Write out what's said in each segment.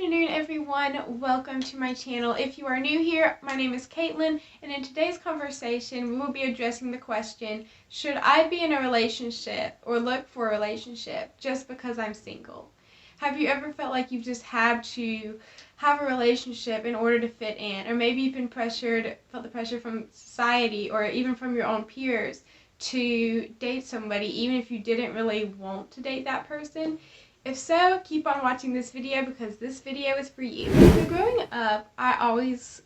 afternoon, everyone. Welcome to my channel. If you are new here, my name is Caitlin, and in today's conversation, we will be addressing the question, should I be in a relationship or look for a relationship just because I'm single? Have you ever felt like you've just had to have a relationship in order to fit in? Or maybe you've been felt the pressure from society or even from your own peers to date somebody, even if you didn't really want to date that person? If so, keep on watching this video because this video is for you. So growing up, I always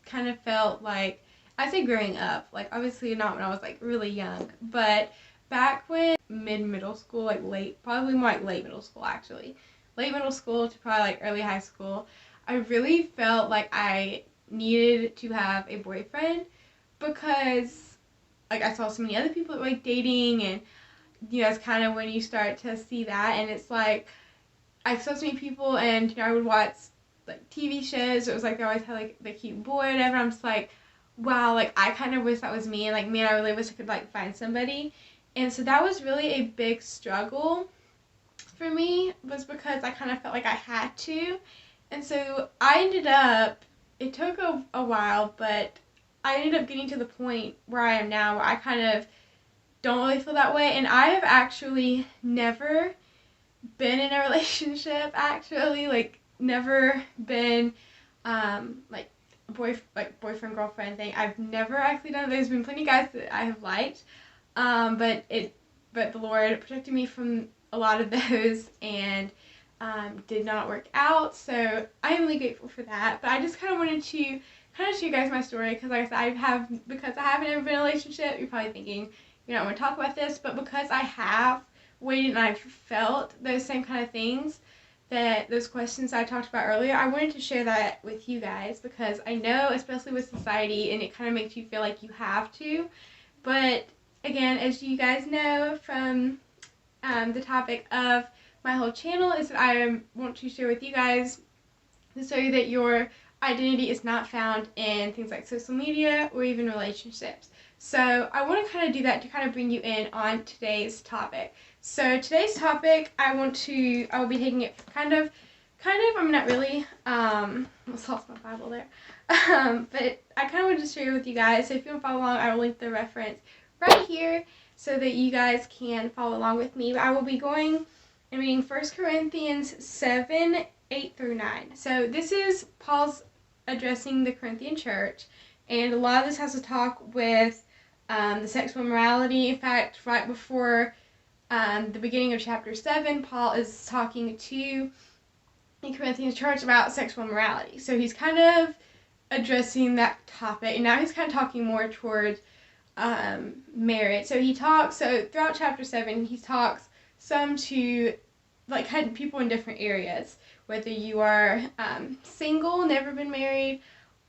kind of felt like, I say growing up, like obviously not when I was like really young, but back when middle school, like probably more like late middle school actually. Late middle school to probably like early high school, I really felt like I needed to have a boyfriend because like I saw so many other people like dating, and it's kind of when you start to see that, and it's like I saw so many people, and I would watch like TV shows. It was like they always had like the cute boy or whatever. I'm just like, wow, like I kind of wish that was me, and like man, I really wish I could like find somebody. And so that was really a big struggle for me, was because I kind of felt like I had to. And so I ended up, it took a while, but I ended up getting to the point where I am now, where I kind of don't really feel that way. And I have actually never been in a relationship, actually, like never been like boyfriend girlfriend thing. I've never actually done it. There's been plenty of guys that I have liked, but the Lord protected me from a lot of those, and did not work out. So I am really grateful for that. But I just kind of wanted to show you guys my story, because like I said, because I haven't ever been in a relationship. You're probably thinking, you don't want to talk about this, but because I have waited and I've felt those same kind of things, that those questions I talked about earlier, I wanted to share that with you guys, because I know, especially with society, and it kind of makes you feel like you have to. But again, as you guys know from the topic of my whole channel, is that I want to share with you guys to show you that your identity is not found in things like social media or even relationships. So I want to kind of do that to kind of bring you in on today's topic. So today's topic, I will be taking it I'm not really, I lost my Bible there, but I kind of wanted to share with you guys. So if you want to follow along, I will link the reference right here so that you guys can follow along with me. But I will be going and reading 1 Corinthians 7, 8 through 9. So this is Paul's addressing the Corinthian church, and a lot of this has to talk with the sexual immorality. In fact, right before the beginning of chapter 7, Paul is talking to the Corinthian church about sexual immorality. So he's kind of addressing that topic, and now he's kind of talking more towards marriage. So throughout chapter 7, he talks some to like kind of people in different areas, whether you are single, never been married,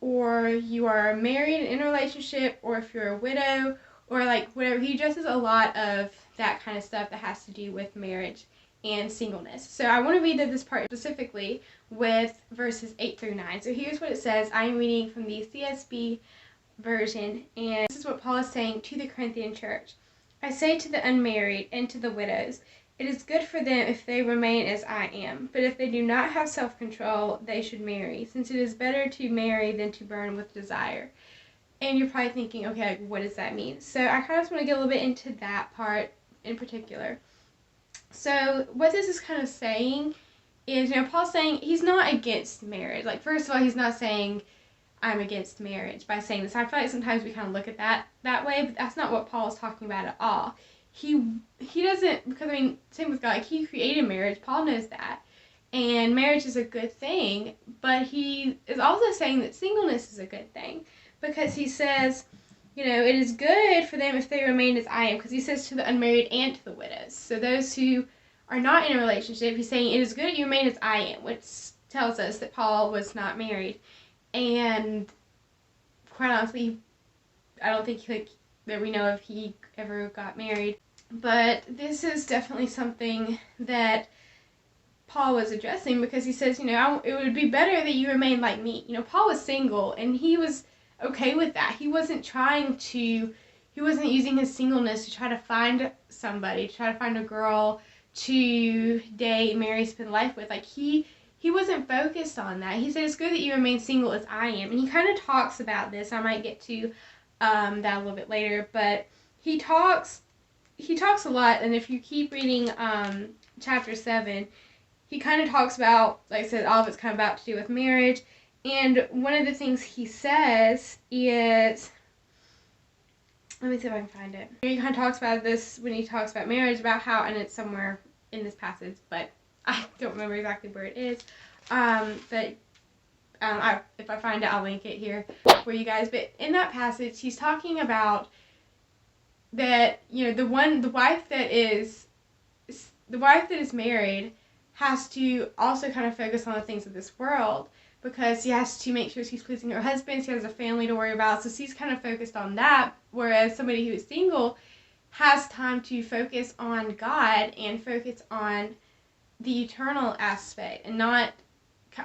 or you are married and in a relationship, or if you're a widow, or like whatever. He addresses a lot of that kind of stuff that has to do with marriage and singleness. So I want to read this part specifically with verses 8 through 9. So here's what it says. I am reading from the CSB version, and this is what Paul is saying to the Corinthian church. I say to the unmarried and to the widows, it is good for them if they remain as I am, but if they do not have self-control, they should marry, since it is better to marry than to burn with desire. And you're probably thinking, okay, like, what does that mean? So I kind of just want to get a little bit into that part in particular. So what this is kind of saying is, Paul's saying he's not against marriage. Like, first of all, he's not saying I'm against marriage by saying this. I feel like sometimes we kind of look at that way, but that's not what Paul is talking about at all. He doesn't, because same with God, like he created marriage. Paul knows that, and marriage is a good thing, but he is also saying that singleness is a good thing, because he says, it is good for them if they remain as I am, because he says to the unmarried and to the widows. So those who are not in a relationship, he's saying it is good you remain as I am, which tells us that Paul was not married. And quite honestly, I don't think that we know if he ever got married. But this is definitely something that Paul was addressing, because he says, it would be better that you remain like me. Paul was single, and he was okay with that. He wasn't using his singleness to try to find somebody, to try to find a girl to date, marry, spend life with. Like he he wasn't focused on that. He said it's good that you remain single as I am. And he kind of talks about this. I might get to that a little bit later. But he talks a lot. And if you keep reading chapter 7, he kind of talks about, like I said, all of it's kind of about to do with marriage. And one of the things he says is, let me see if I can find it. He kind of talks about this when he talks about marriage, about how, and it's somewhere in this passage, but I don't remember exactly where it is. If I find it, I'll link it here for you guys. But in that passage, he's talking about that, you know, the wife that is married has to also kind of focus on the things of this world, because she has to make sure she's pleasing her husband. She has a family to worry about, so she's kind of focused on that. Whereas somebody who is single has time to focus on God and focus on the eternal aspect, and not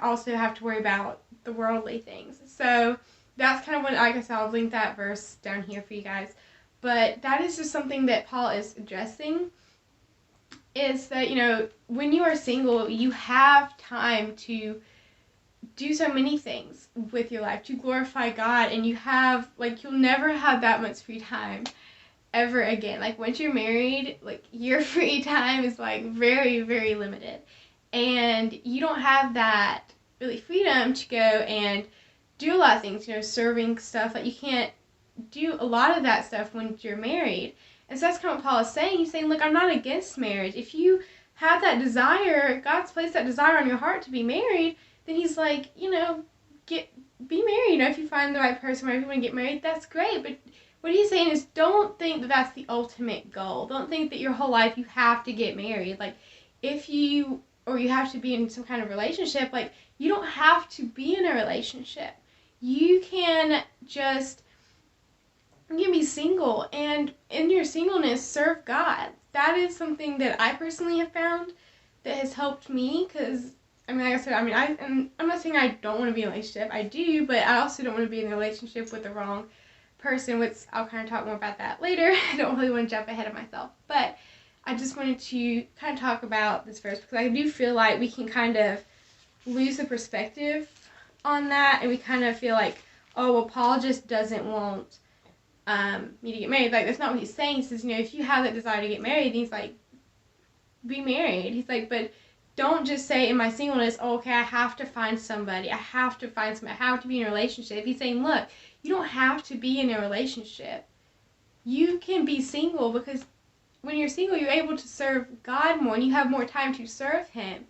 also have to worry about the worldly things. So that's kind of what, like I said, I'll link that verse down here for you guys. But that is just something that Paul is addressing, is that, you know, when you are single, you have time to do so many things with your life to glorify God, and you have, like, you'll never have that much free time ever again. Like, once you're married, like, your free time is, like, very, very limited, and you don't have that really freedom to go and do a lot of things, you know, serving stuff. Like, you can't do a lot of that stuff when you're married. And so that's kind of what Paul is saying. He's saying, look, I'm not against marriage. If you have that desire, God's placed that desire on your heart to be married, then he's like, you know, be married. You know, if you find the right person, or if you want to get married, that's great. But what he's saying is, don't think that that's the ultimate goal. Don't think that your whole life you have to get married. Like, you have to be in some kind of relationship, like, you don't have to be in a relationship. You can be single, and in your singleness, serve God. That is something that I personally have found that has helped me, because, I mean, like I said, I'm not saying I don't want to be in a relationship. I do, but I also don't want to be in a relationship with the wrong person, which I'll kind of talk more about that later. I don't really want to jump ahead of myself, but I just wanted to kind of talk about this verse, because I do feel like we can kind of lose the perspective on that, and we kind of feel like, oh, well, Paul just doesn't want me to get married. Like, that's not what he's saying. He says, you know, if you have that desire to get married, he's like, be married. He's like, but don't just say in my singleness, oh, okay, I have to find somebody. I have to be in a relationship. He's saying, look, you don't have to be in a relationship. You can be single, because when you're single, you're able to serve God more, and you have more time to serve him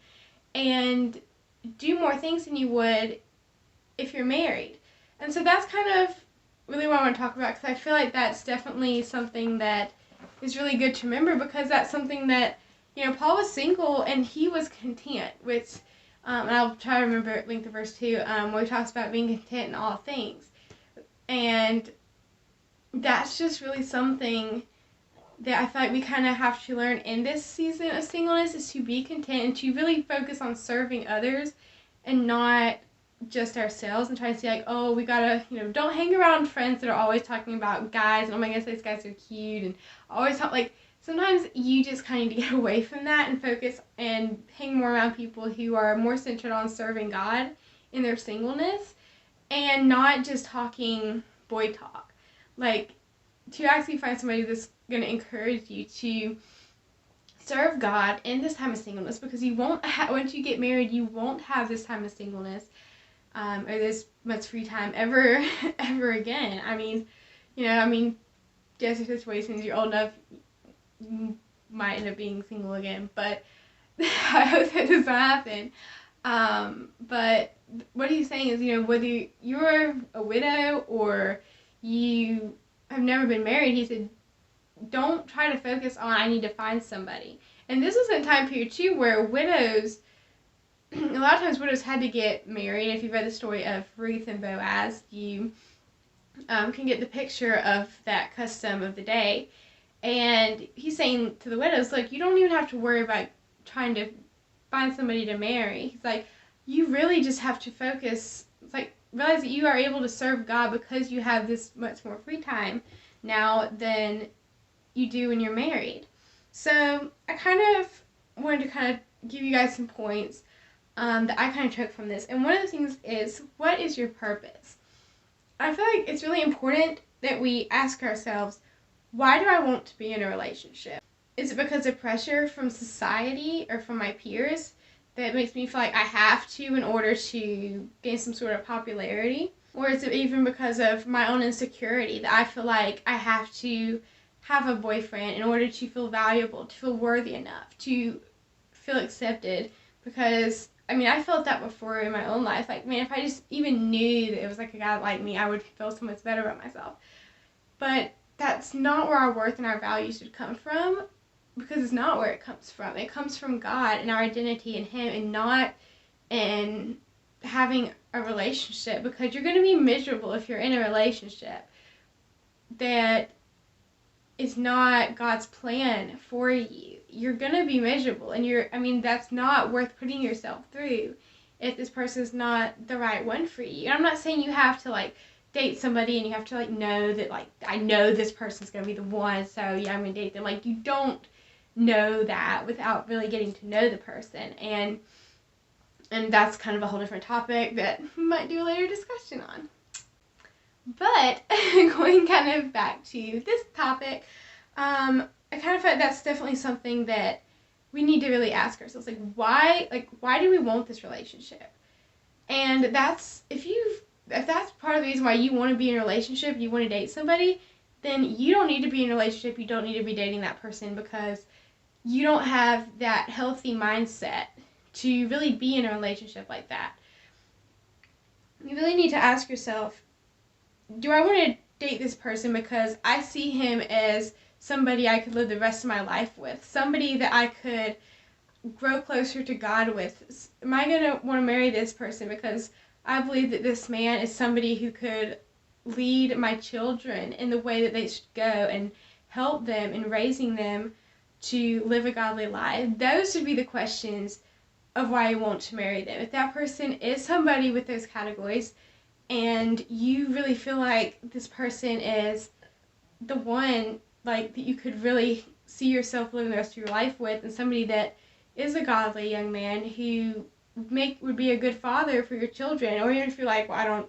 and do more things than you would if you're married. And so that's kind of really what I want to talk about, because I feel like that's definitely something that is really good to remember, because that's something that, you know, Paul was single and he was content, which, and I'll try to link the verse too, where he talks about being content in all things. And that's just really something that I feel like we kind of have to learn in this season of singleness, is to be content and to really focus on serving others and not just ourselves, and try to see, like, oh, we gotta, you know, don't hang around friends that are always talking about guys, and oh my goodness, these guys are cute, and always talk, like, sometimes you just kind of need to get away from that and focus and hang more around people who are more centered on serving God in their singleness, and not just talking boy talk. Like, to actually find somebody that's going to encourage you to serve God in this time of singleness, because you won't once you get married, you won't have this time of singleness, or this much free time ever again. I mean, you know, yes, there's situations you're old enough, you might end up being single again, but I hope that does not happen. But what he's saying is, you know, whether you're a widow or you have never been married, he said, don't try to focus on, I need to find somebody. And this is a time period too where widows, a lot of times widows had to get married. If you've read the story of Ruth and Boaz, you can get the picture of that custom of the day. And he's saying to the widows, look, you don't even have to worry about trying to find somebody to marry. He's like, you really just have to focus, it's like, realize that you are able to serve God because you have this much more free time now than you do when you're married. So I kind of wanted to kind of give you guys some points that I kind of took from this. And one of the things is, what is your purpose? I feel like it's really important that we ask ourselves, why do I want to be in a relationship? Is it because of pressure from society or from my peers that makes me feel like I have to in order to gain some sort of popularity? Or is it even because of my own insecurity that I feel like I have to have a boyfriend in order to feel valuable, to feel worthy enough, to feel accepted? Because I felt that before in my own life. Like, man, if I just even knew that it was like a guy like me, I would feel so much better about myself. But that's not where our worth and our value should come from, because it's not where it comes from. It comes from God and our identity in Him, and not in having a relationship, because you're going to be miserable if you're in a relationship that is not God's plan for you. You're going to be miserable, and that's not worth putting yourself through if this person's not the right one for you. And I'm not saying you have to, like, date somebody and you have to, like, know that, like, I know this person's going to be the one, so yeah, I'm going to date them. Like, you don't know that without really getting to know the person. And that's kind of a whole different topic that we might do a later discussion on. But going kind of back to this topic, I kind of feel like that's definitely something that we need to really ask ourselves. Why do we want this relationship? And that's, if that's part of the reason why you want to be in a relationship, you want to date somebody, then you don't need to be in a relationship, you don't need to be dating that person, because you don't have that healthy mindset to really be in a relationship like that. You really need to ask yourself, do I want to date this person because I see him as somebody I could live the rest of my life with, somebody that I could grow closer to God with? Am I going to want to marry this person because I believe that this man is somebody who could lead my children in the way that they should go and help them in raising them to live a godly life? Those should be the questions of why you want to marry them. If that person is somebody with those categories, and you really feel like this person is the one, like, that you could really see yourself living the rest of your life with, and somebody that is a godly young man who would be a good father for your children, or even if you're like, well, I don't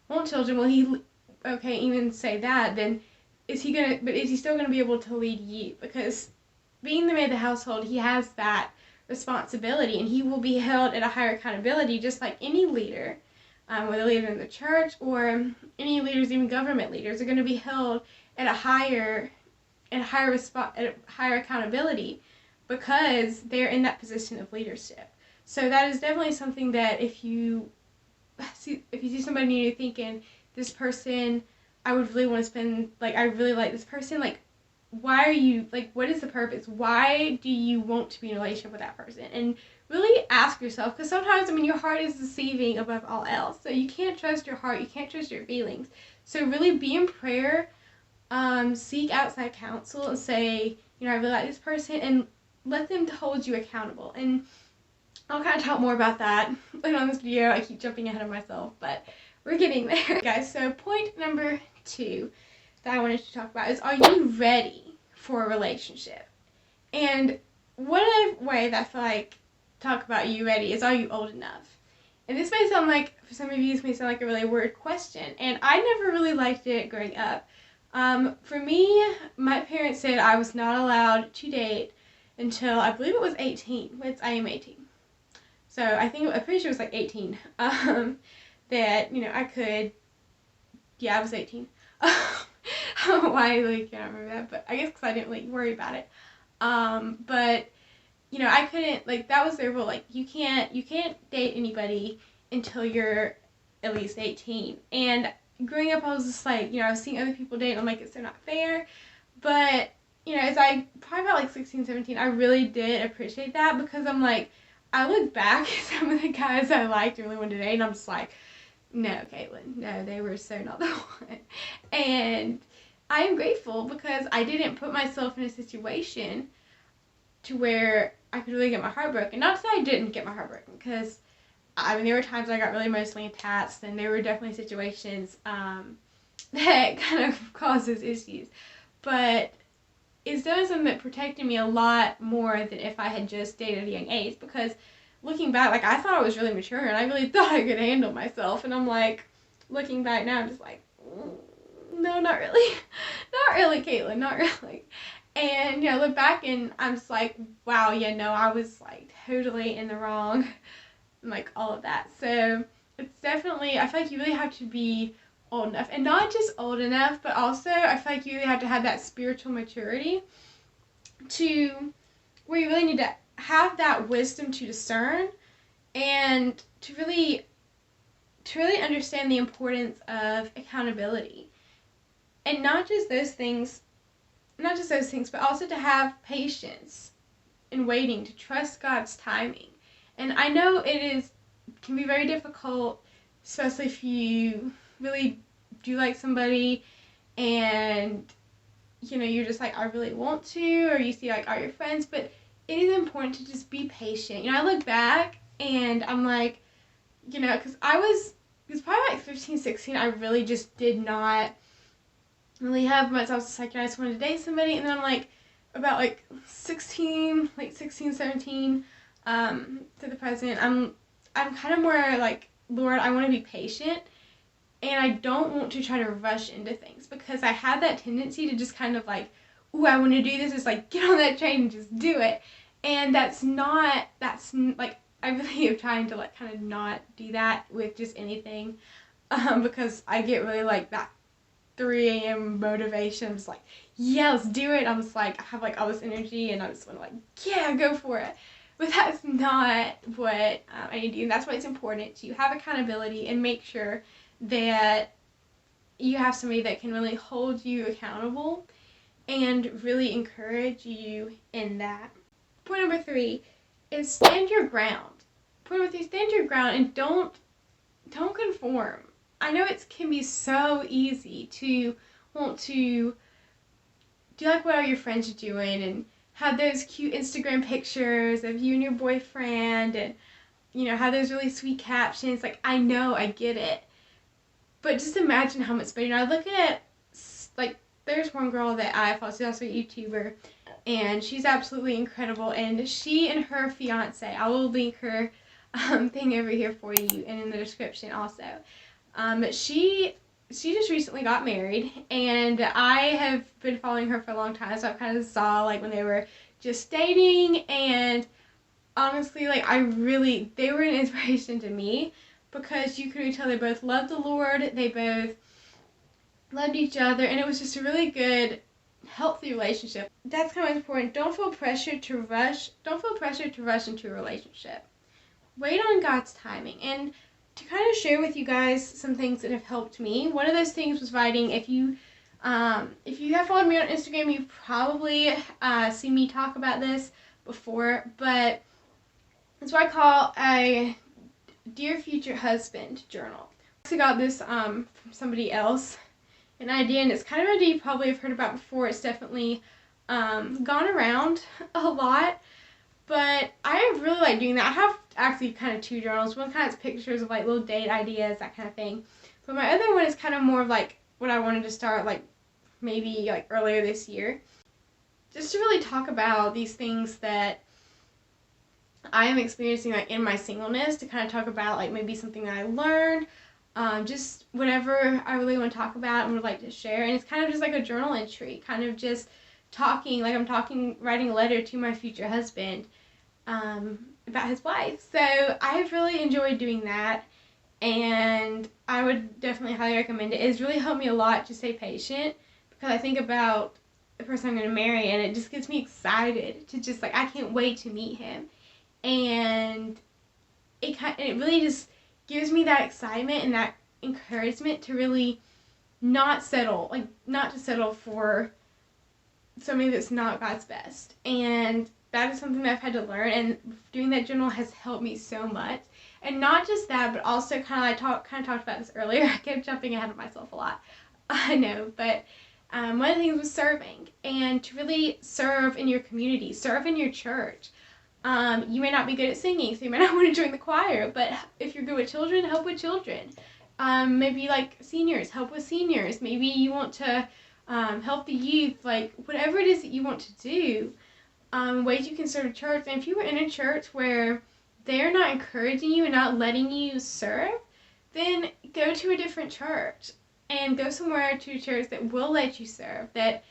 want children, even say that, then is he still gonna be able to lead you? Because being the man of the household, he has that responsibility, and he will be held at a higher accountability, just like any leader, whether leader in the church or any leaders, even government leaders, are going to be held at a higher accountability, because they're in that position of leadership. So that is definitely something that if you see somebody new, you're thinking, this person, I would really want to spend, like, I really like this person, like, why are you, like, what is the purpose? Why do you want to be in a relationship with that person? And really ask yourself, because sometimes, your heart is deceiving above all else. So you can't trust your heart, you can't trust your feelings. So really be in prayer, seek outside counsel, and say, I really like this person, and let them hold you accountable. And I'll kind of talk more about that later on this video. I keep jumping ahead of myself, but we're getting there. Guys, so point number 2 that I wanted to talk about is, are you ready for a relationship? And one way that I feel like talk about you ready is, are you old enough? And this may sound like, for some of you, this may sound like a really weird question, and I never really liked it growing up. For me, my parents said I was not allowed to date until, I believe it was 18, which I am 18. So I'm pretty sure it was like 18, that, I could, I was 18. Why I really can't remember that, but I guess because I didn't really worry about it. But I couldn't, like, that was their rule. Like, you can't date anybody until you're at least 18. And growing up, I was just like, I was seeing other people date, and I'm like, it's so not fair. But as I probably about like 16, 17, I really did appreciate that, because I'm like, I look back at some of the guys I liked and really wanted to date, and I'm just like, no, Caitlin, no, they were so not the one. And I am grateful, because I didn't put myself in a situation to where I could really get my heart broken. Not to say I didn't get my heart broken, because there were times I got really emotionally attached, and there were definitely situations that kind of causes issues. But it's done something that protected me a lot more than if I had just dated at a young age, because looking back, like, I thought I was really mature, and I really thought I could handle myself, and I'm like, looking back now, I'm just like, no, not really. Not really, Caitlin, not really. And, you know, look back, and I'm just like, wow, yeah, no, I was, like, totally in the wrong, and, like, all of that. So, it's definitely, I feel like you really have to be old enough, and not just old enough, but also, I feel like you really have to have that spiritual maturity to, where you really need to have that wisdom to discern, and to really understand the importance of accountability. And not just those things, but also to have patience in waiting, to trust God's timing. And I know can be very difficult, especially if you really do like somebody and, you know, you're just like, I really want to, or you see like all your friends, but it is important to just be patient. You know, I look back and I'm like, you know, because it was probably like 15, 16, I really just did not really have much. I was just like, I just wanted to date somebody, and then I'm like, about like 16, like 16, 17, to the present, I'm kind of more like, Lord, I want to be patient, and I don't want to try to rush into things, because I had that tendency to just kind of like, ooh, I want to do this. It's like, get on that train and just do it. And that's like, I really am trying to like kind of not do that with just anything, because I get really like that 3 a.m. motivation. I'm just like, yeah, let's do it. I'm just like, I have like all this energy, and I just want to like, yeah, go for it. But that's not what I need to do. And that's why it's important to have accountability and make sure that you have somebody that can really hold you accountable and really encourage you in that. Point number 3 is stand your ground. Point number 3, stand your ground and don't conform. I know it can be so easy to want to do like what all your friends are doing and have those cute Instagram pictures of you and your boyfriend, and, you know, have those really sweet captions. Like, I know, I get it. But just imagine how much better. You know, I look at, like, there's one girl that I follow, she's also a YouTuber, and she's absolutely incredible, and she and her fiance, I will link her thing over here for you and in the description also. She just recently got married, and I have been following her for a long time, so I kind of saw like when they were just dating, and honestly, like, they were an inspiration to me, because you could really tell they both loved the Lord, they both loved each other, and it was just a really good, healthy relationship. That's kind of important. Don't feel pressured to rush into a relationship. Wait on God's timing. And to kind of share with you guys some things that have helped me, one of those things was writing. If you have followed me on Instagram, you've probably seen me talk about this before, but it's what I call a Dear Future Husband journal. I actually got this from somebody else, an idea, and it's kind of an idea you probably have heard about before. It's definitely gone around a lot, but I really like doing that. I have actually kind of 2 journals. One kind of has pictures of like little date ideas, that kind of thing, but my other one is kind of more of like what I wanted to start like maybe like earlier this year, just to really talk about these things that I am experiencing like in my singleness, to kind of talk about like maybe something that I learned, just whatever I really want to talk about and would like to share. And it's kind of just like a journal entry, kind of just talking, like writing a letter to my future husband about his wife. So I've really enjoyed doing that, and I would definitely highly recommend it. It's really helped me a lot to stay patient, because I think about the person I'm going to marry, and it just gets me excited to just like, I can't wait to meet him. And it really just gives me that excitement and that encouragement to really not to settle for something that's not God's best. And that is something that I've had to learn, and doing that journal has helped me so much. And not just that, but also kind of talked about this earlier. I kept jumping ahead of myself a lot, I know, but one of the things was serving, and to really serve in your community, serve in your church. You may not be good at singing, so you might not want to join the choir, but if you're good with children, help with children. Maybe like seniors, help with seniors. Maybe you want to help the youth, like whatever it is that you want to do, ways you can serve church. And if you were in a church where they're not encouraging you and not letting you serve, then go to a different church and go somewhere to a church that will let you serve, that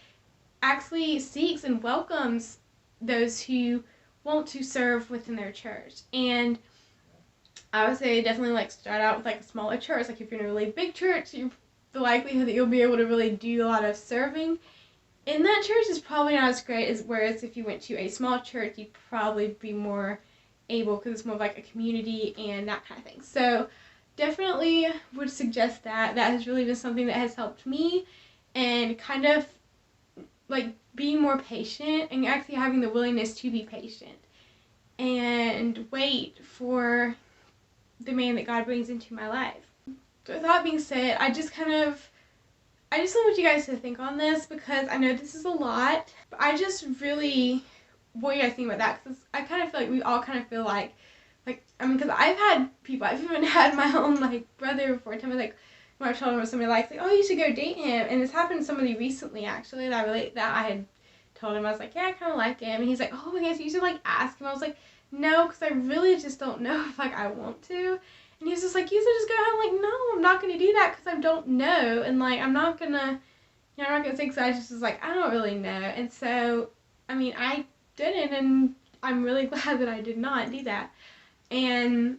actually seeks and welcomes those who want to serve within their church. And I would say definitely like start out with like a smaller church. Like if you're in a really big church, the likelihood that you'll be able to really do a lot of serving in that church is probably not as great as whereas if you went to a small church, you'd probably be more able because it's more of like a community and that kind of thing. So definitely would suggest that. That has really been something that has helped me, and kind of like being more patient and actually having the willingness to be patient and wait for the man that God brings into my life. So with that being said, I just want you guys to think on this, because I know this is a lot, but I just really want you guys to think about that, because I kind of feel like we all kind of feel like, because I've had people, I've even had my own, like, brother before, tell me, like, when I told him somebody like, oh, you should go date him, and it's happened to somebody recently, actually, that I had told him, I was like, yeah, I kind of like him, and he's like, oh my gosh, you should, like, ask him. I was like, no, because I really just don't know if, like, I want to. And he was just like, you should just go ahead. I'm like, no, I'm not going to do that because I don't know. And, like, I'm not going to say, because I just was like, I don't really know. And so, I mean, I didn't, and I'm really glad that I did not do that. And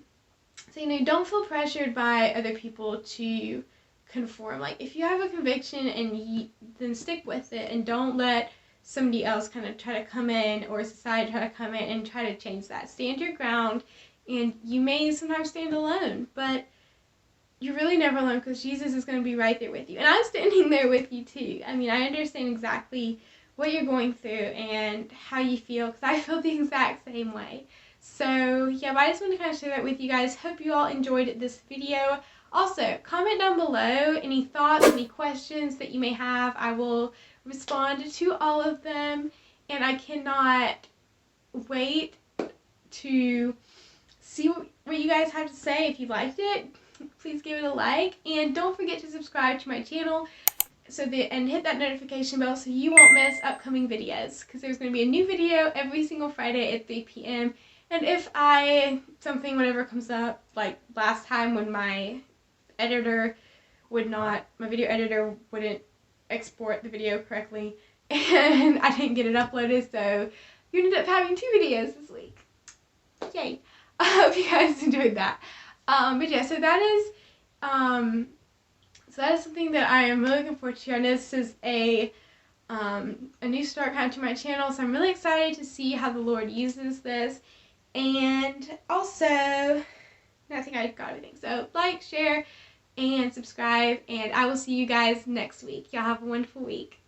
so, don't feel pressured by other people to conform. Like, if you have a conviction, then stick with it, and don't let somebody else kind of try to come in, or society try to come in and try to change that. Stand your ground, and you may sometimes stand alone, but you're really never alone, because Jesus is going to be right there with you. And I'm standing there with you too. I mean, I understand exactly what you're going through and how you feel, because I feel the exact same way. So yeah, but I just want to kind of share that with you guys. Hope you all enjoyed this video. Also, comment down below any thoughts, any questions that you may have. I will respond to all of them, and I cannot wait to see what you guys have to say. If you liked it, please give it a like, and don't forget to subscribe to my channel and hit that notification bell so you won't miss upcoming videos, because there's going to be a new video every single Friday at 3 p.m. And if whatever comes up, like last time when my video editor wouldn't export the video correctly, and I didn't get it uploaded, so you ended up having 2 videos this week. Yay. I hope you guys enjoyed that. But yeah, so that is something that I am really looking forward to. I know this is a new start kind of to my channel, so I'm really excited to see how the Lord uses this. And also, I think I got everything. So like, share, and subscribe, and I will see you guys next week. Y'all have a wonderful week.